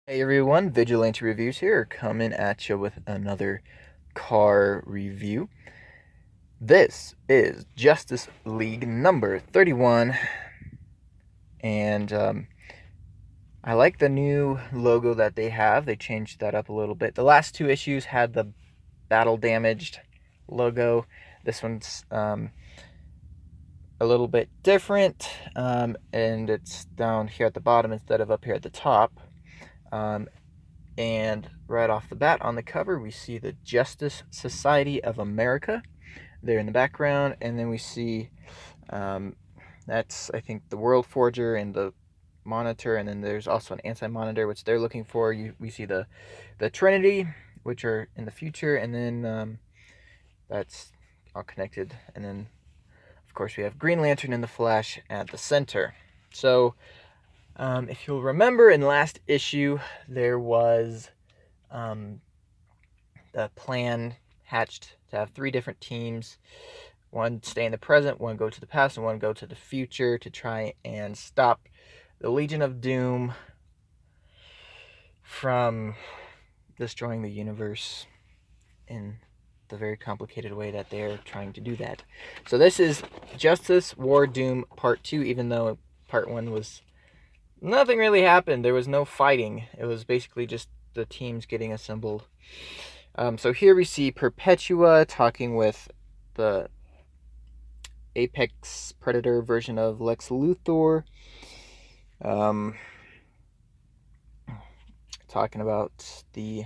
Hey everyone, Vigilante Reviews here, coming at you with another car review. This is Justice League number 31, and I like the new logo that they have. They changed that up a little bit. The last two issues had the battle damaged logo. This one's a little bit different, and it's down here at the bottom instead of up here at the top. And right off the bat on the cover, we see the Justice Society of America there in the background. And then we see that's, I think, the World Forger and the Monitor. And then there's also an Anti-Monitor, which they're looking for. We see the Trinity, which are in the future. And then that's all connected. And then, of course, we have Green Lantern and the Flash at the center. So if you'll remember, in the last issue, there was the plan hatched to have three different teams. One stay in the present, one go to the past, and one go to the future to try and stop the Legion of Doom from destroying the universe in the very complicated way that they're trying to do that. So this is Justice War Doom Part 2, even though Part 1 was... nothing really happened. There was no fighting. It was basically just the teams getting assembled. So here we see Perpetua talking with the Apex Predator version of Lex Luthor. Talking about the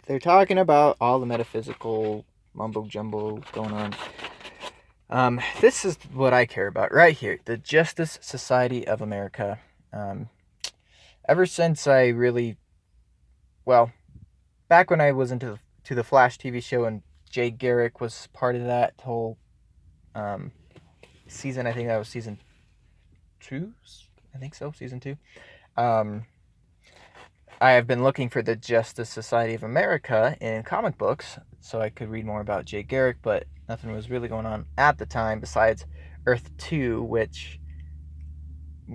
they're talking about all the metaphysical mumbo jumbo going on. This is what I care about right here, the Justice Society of America. Ever since I really, well, back when I was into the Flash TV show and Jay Garrick was part of that whole season, I think that was season 2. I think so, season 2. I have been looking for the Justice Society of America in comic books so I could read more about Jay Garrick, but nothing was really going on at the time besides Earth 2, which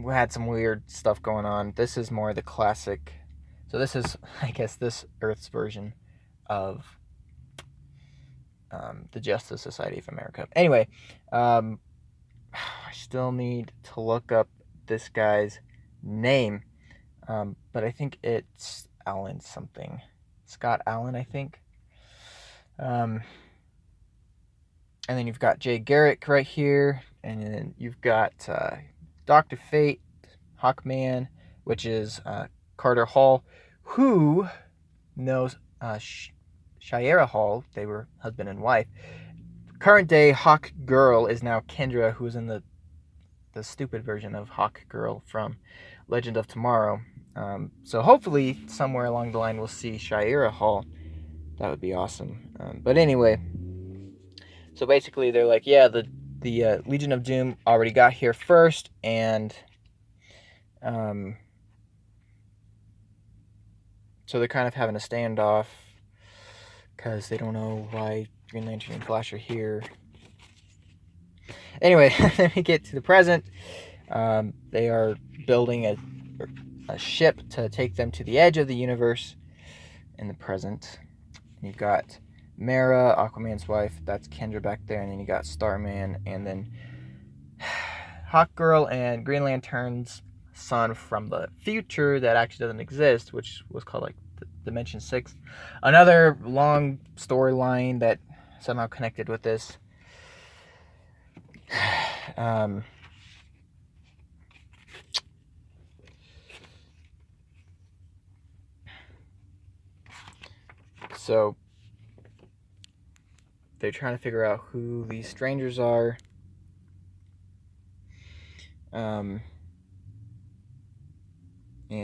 had some weird stuff going on. This is more the classic. So this is, I guess, this Earth's version of the Justice Society of America. Anyway, I still need to look up this guy's name. But I think it's Allen something. Scott Allen, I think. And then you've got Jay Garrick right here. And then you've got Dr. Fate, Hawkman, which is Carter Hall, who knows Shayera Hall. They were husband and wife. Current day Hawk Girl is now Kendra, who's in the stupid version of Hawk Girl from Legend of Tomorrow. So hopefully somewhere along the line we'll see Shayera Hall. That would be awesome. But anyway, so basically they're like, yeah, the Legion of Doom already got here first, and so they're kind of having a standoff because they don't know why Green Lantern and Flash are here. Anyway, let me get to the present. They are building a ship to take them to the edge of the universe in the present. You've got Mara, Aquaman's wife, that's Kendra back there, and then you got Starman, and then Hawkgirl and Green Lantern's son from the future that actually doesn't exist, which was called like Dimension 6. Another long storyline that somehow connected with this. So they're trying to figure out who these strangers are. And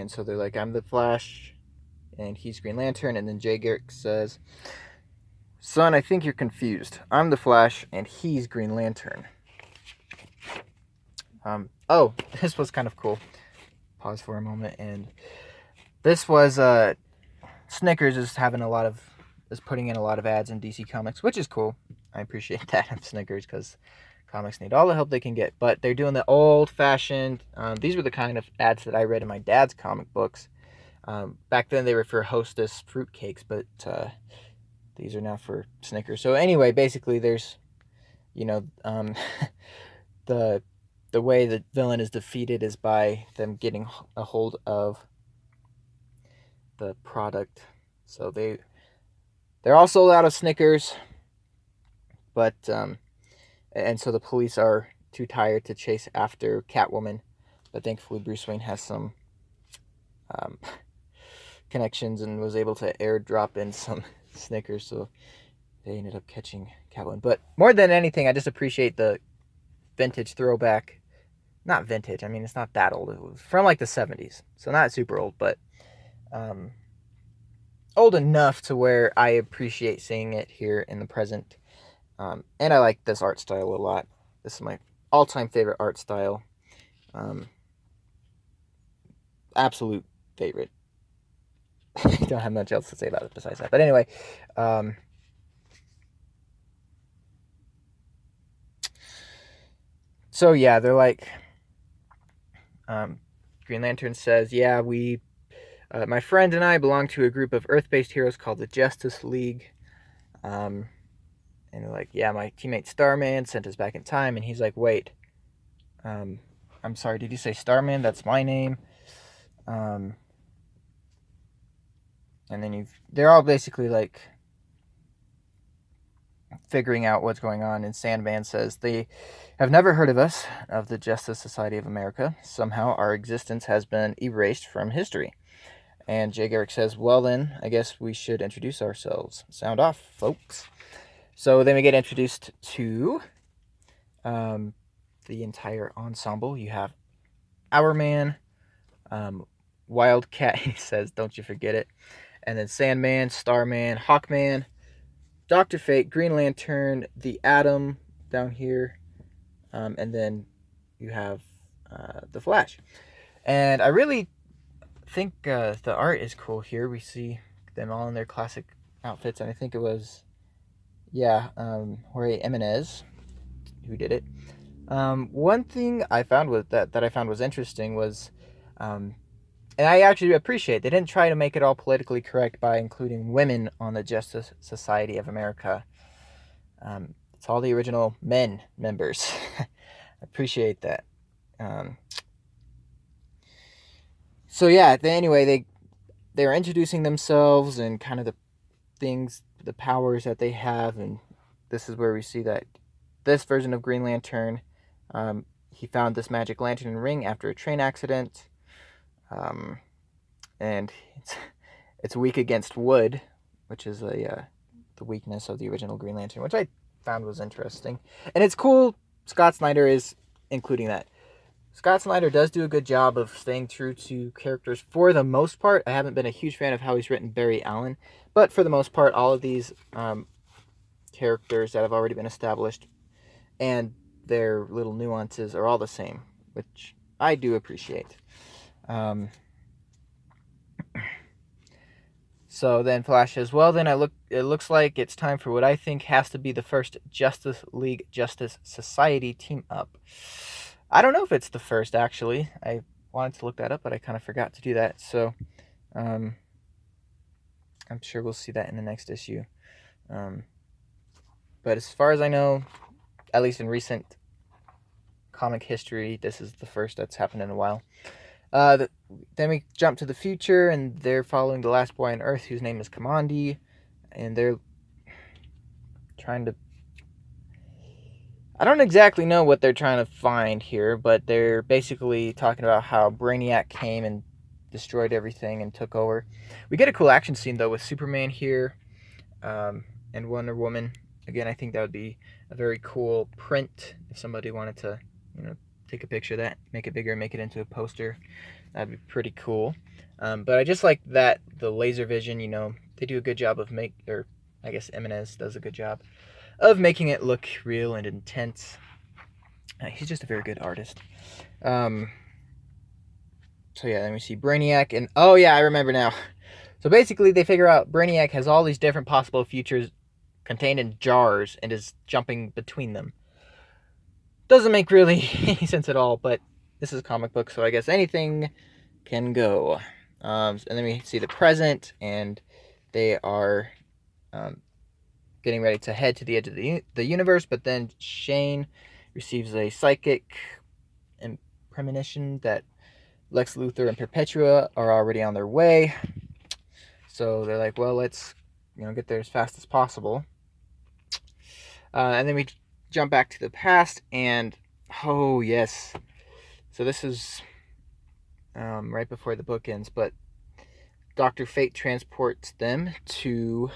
so they're like, I'm the Flash, and he's Green Lantern. And then Jay Garrick says, son, I think you're confused. I'm the Flash, and he's Green Lantern. Oh, this was kind of cool. Pause for a moment. And this was, Snickers is putting in a lot of ads in DC Comics, which is cool. I appreciate that of Snickers, because Comics need all the help they can get, but they're doing the old-fashioned. These were the kind of ads that I read in my dad's comic books. Back then they were for Hostess fruitcakes, but these are now for Snickers. So anyway, basically there's, the way the villain is defeated is by them getting a hold of the product. So they're all sold out of Snickers, but and so the police are too tired to chase after Catwoman, but thankfully Bruce Wayne has some connections and was able to airdrop in some Snickers, so they ended up catching Catwoman. But more than anything, I just appreciate the vintage throwback. Not vintage, I mean, it's not that old. It was from like the 70s, so not super old, but old enough to where I appreciate seeing it here in the present. And I like this art style a lot. This is my all-time favorite art style. Absolute favorite. I don't have much else to say about it besides that. But anyway, so yeah, they're like, Green Lantern says, yeah, my friend and I belong to a group of Earth-based heroes called the Justice League. And they're like, yeah, my teammate Starman sent us back in time. And he's like, wait, I'm sorry, did you say Starman? That's my name. And then they're all basically like figuring out what's going on. And Sandman says they have never heard of us, of the Justice Society of America. Somehow our existence has been erased from history. And Jay Garrick says, well then, I guess we should introduce ourselves. Sound off, folks. So then we get introduced to the entire ensemble. You have Hourman, Wildcat, he says, don't you forget it. And then Sandman, Starman, Hawkman, Dr. Fate, Green Lantern, the Atom down here, and then you have the Flash. And I really think the art is cool here. We see them all in their classic outfits, and I think it was, Jorge Jimenez who did it. One thing I found that I found was interesting was, and I actually appreciate, they didn't try to make it all politically correct by including women on the Justice Society of America. It's all the original men members. I appreciate that. So yeah, anyway, they're introducing themselves and kind of the things, the powers that they have, and this is where we see that this version of Green Lantern, he found this magic lantern ring after a train accident, and it's weak against wood, which is the weakness of the original Green Lantern, which I found was interesting. And it's cool Scott Snyder is including that. Scott Snyder does do a good job of staying true to characters for the most part. I haven't been a huge fan of how he's written Barry Allen, but for the most part, all of these characters that have already been established and their little nuances are all the same, which I do appreciate. So then Flash says, well, then it looks like it's time for what I think has to be the first Justice League Justice Society team up. I don't know if it's the first, actually. I wanted to look that up, but I kind of forgot to do that. So I'm sure we'll see that in the next issue. But as far as I know, at least in recent comic history, this is the first that's happened in a while. Then we jump to the future, and they're following the last boy on Earth, whose name is Kamandi, and they're trying to... I don't exactly know what they're trying to find here, but they're basically talking about how Brainiac came and destroyed everything and took over. We get a cool action scene, though, with Superman here, and Wonder Woman. Again, I think that would be a very cool print if somebody wanted to, take a picture of that, make it bigger, make it into a poster. That'd be pretty cool. But I just like that the laser vision, they do a good job of I guess Jimenez does a good job of making it look real and intense. He's just a very good artist. So yeah, then we see Brainiac, and oh yeah, I remember now. So basically they figure out Brainiac has all these different possible futures contained in jars and is jumping between them. doesn't make really any sense at all, but this is a comic book, so I guess anything can go. And then we see the present, and they are getting ready to head to the edge of the universe, but then Shane receives a psychic premonition that Lex Luthor and Perpetua are already on their way. So they're like, well, let's get there as fast as possible. And then we jump back to the past, and oh yes, so this is right before the book ends, but Dr. Fate transports them to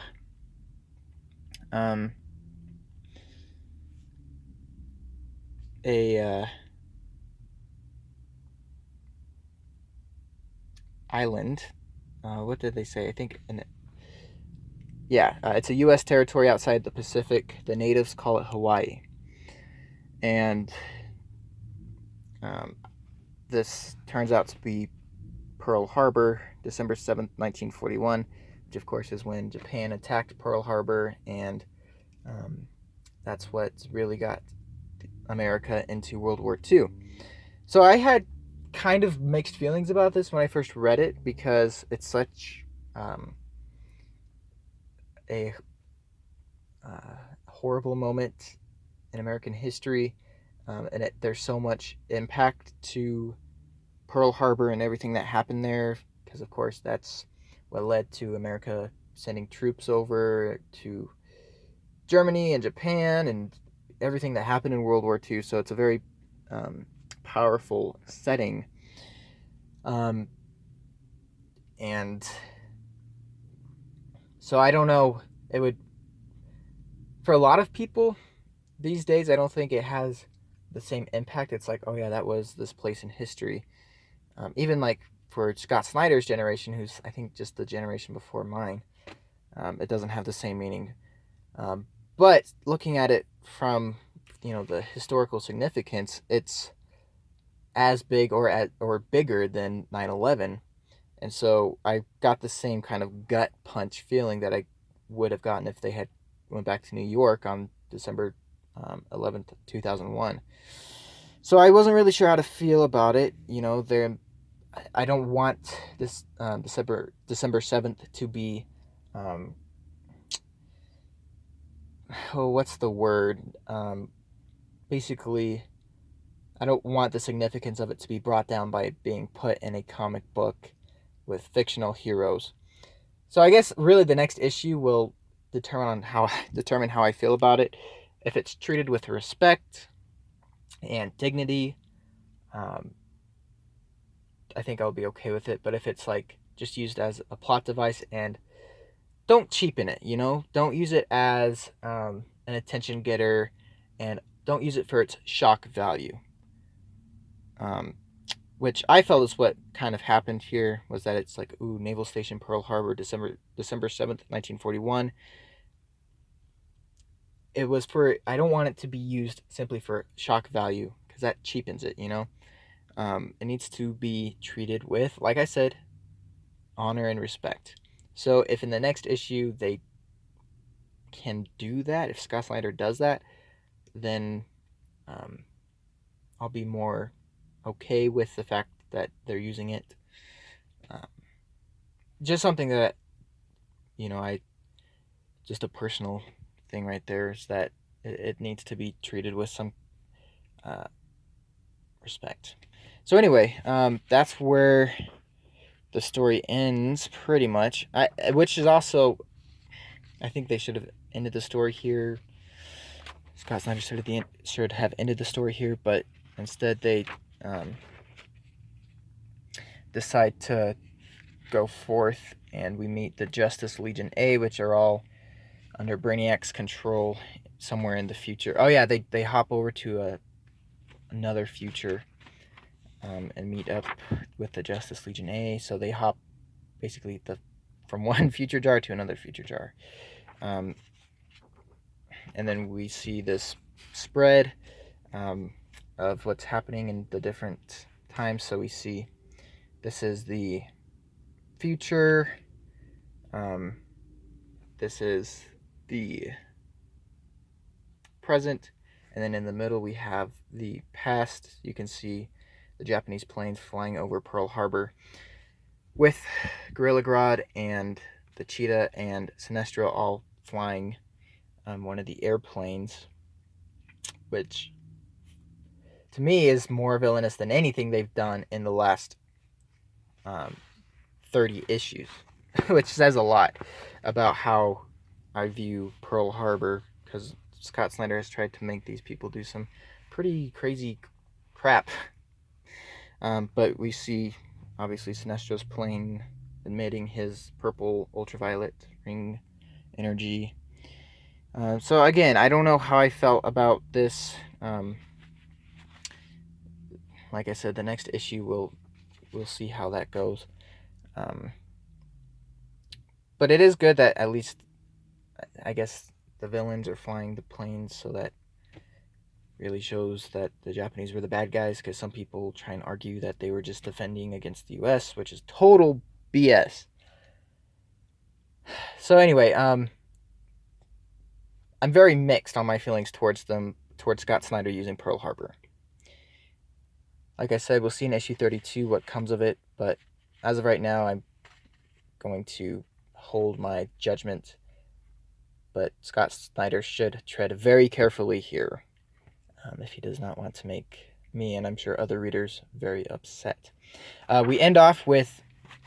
a island. What did they say? I think it's a U.S. territory outside the Pacific. The natives call it Hawaii. And this turns out to be Pearl Harbor, December 7th, 1941, which of course is when Japan attacked Pearl Harbor, and that's what really got America into World War II. So I had kind of mixed feelings about this when I first read it, because it's such a horrible moment in American history, and there's so much impact to Pearl Harbor and everything that happened there, because of course that's what led to America sending troops over to Germany and Japan and everything that happened in World War II. So it's a very powerful setting. And so I don't know, it would, for a lot of people these days, I don't think it has the same impact. It's like, oh yeah, that was this place in history. Even like for Scott Snyder's generation, who's I think just the generation before mine, it doesn't have the same meaning. But looking at it from the historical significance, it's as big or bigger than 9/11, and so I got the same kind of gut punch feeling that I would have gotten if they had went back to New York on December 11th, 2001. So I wasn't really sure how to feel about it. I don't want this December 7th to be what's the word? Basically, I don't want the significance of it to be brought down by being put in a comic book with fictional heroes. So I guess really the next issue will determine how I feel about it. If it's treated with respect and dignity, I think I'll be okay with it. But if it's like just used as a plot device, and don't cheapen it, don't use it as an attention getter, and don't use it for its shock value. Which I felt is what kind of happened here, was that it's like, ooh, Naval Station Pearl Harbor, December 7th, 1941. It was I don't want it to be used simply for shock value, because that cheapens it, It needs to be treated with, like I said, honor and respect. So if in the next issue they can do that, if Scott Snyder does that, then I'll be more okay with the fact that they're using it. Just something that, just a personal thing right there, is that it needs to be treated with some respect. So anyway, that's where the story ends, pretty much. Which is also, I think they should have ended the story here. Scott Snyder should have ended the story here, but instead they decide to go forth, and we meet the Justice Legion A, which are all under Brainiac's control somewhere in the future. Oh yeah, they hop over to another future and meet up with the Justice Legion A. So they hop basically from one future jar to another future jar. And then we see this spread of what's happening in the different times. So we see this is the future. This is the present, And then in the middle we have the past. You can see the Japanese planes flying over Pearl Harbor with Gorilla Grodd and the Cheetah and Sinestro all flying one of the airplanes, which to me is more villainous than anything they've done in the last 30 issues, which says a lot about how I view Pearl Harbor, because Scott Snyder has tried to make these people do some pretty crazy crap. But we see, obviously, Sinestro's plane emitting his purple ultraviolet ring energy. So again, I don't know how I felt about this. Like I said, the next issue we'll see how that goes. But it is good that at least, I guess, the villains are flying the planes, so that really shows that the Japanese were the bad guys, because some people try and argue that they were just defending against the US, which is total BS. So anyway, I'm very mixed on my feelings towards Scott Snyder using Pearl Harbor. Like I said, we'll see in issue 32 what comes of it, but as of right now, I'm going to hold my judgment. But Scott Snyder should tread very carefully here, if he does not want to make me, and I'm sure other readers, very upset. We end off with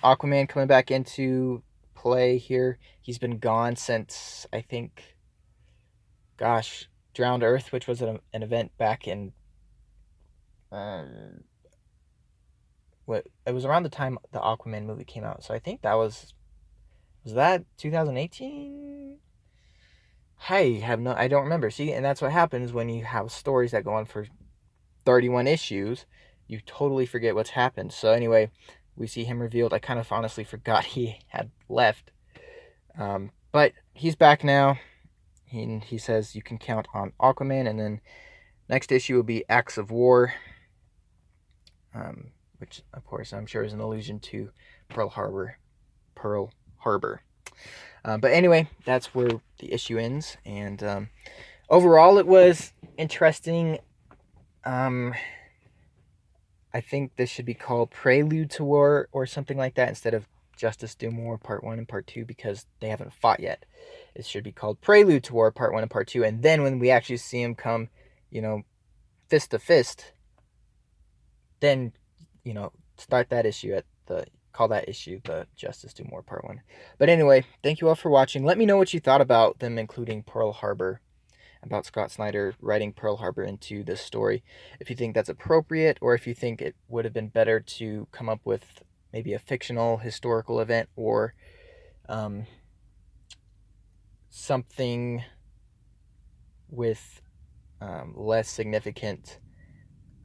Aquaman coming back into play here. He's been gone since, I think, Drowned Earth, which was an event back in it was around the time the Aquaman movie came out. So I think that was that 2018? I don't remember. See, and that's what happens when you have stories that go on for 31 issues. You totally forget what's happened. So anyway, we see him revealed. I kind of honestly forgot he had left. But he's back now. He says you can count on Aquaman, and then next issue will be Acts of War, which of course I'm sure is an allusion to Pearl Harbor. But anyway, that's where the issue ends, and overall it was interesting. I think this should be called Prelude to War or something like that, instead of Justice Doom War Part 1 and Part 2, because they haven't fought yet. It should be called Prelude to War Part 1 and Part 2, and then when we actually see him come, fist to fist, then, start that issue call that issue the Justice Doom War Part 1. But anyway, thank you all for watching. Let me know what you thought about them including Pearl Harbor, about Scott Snyder writing Pearl Harbor into this story. If you think that's appropriate, or if you think it would have been better to come up with maybe a fictional historical event, or something with less significant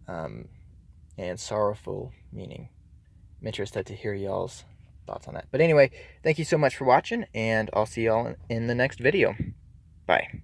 and sorrowful meaning. I'm interested to hear y'all's thoughts on that. But anyway, thank you so much for watching, and I'll see y'all in the next video. Bye.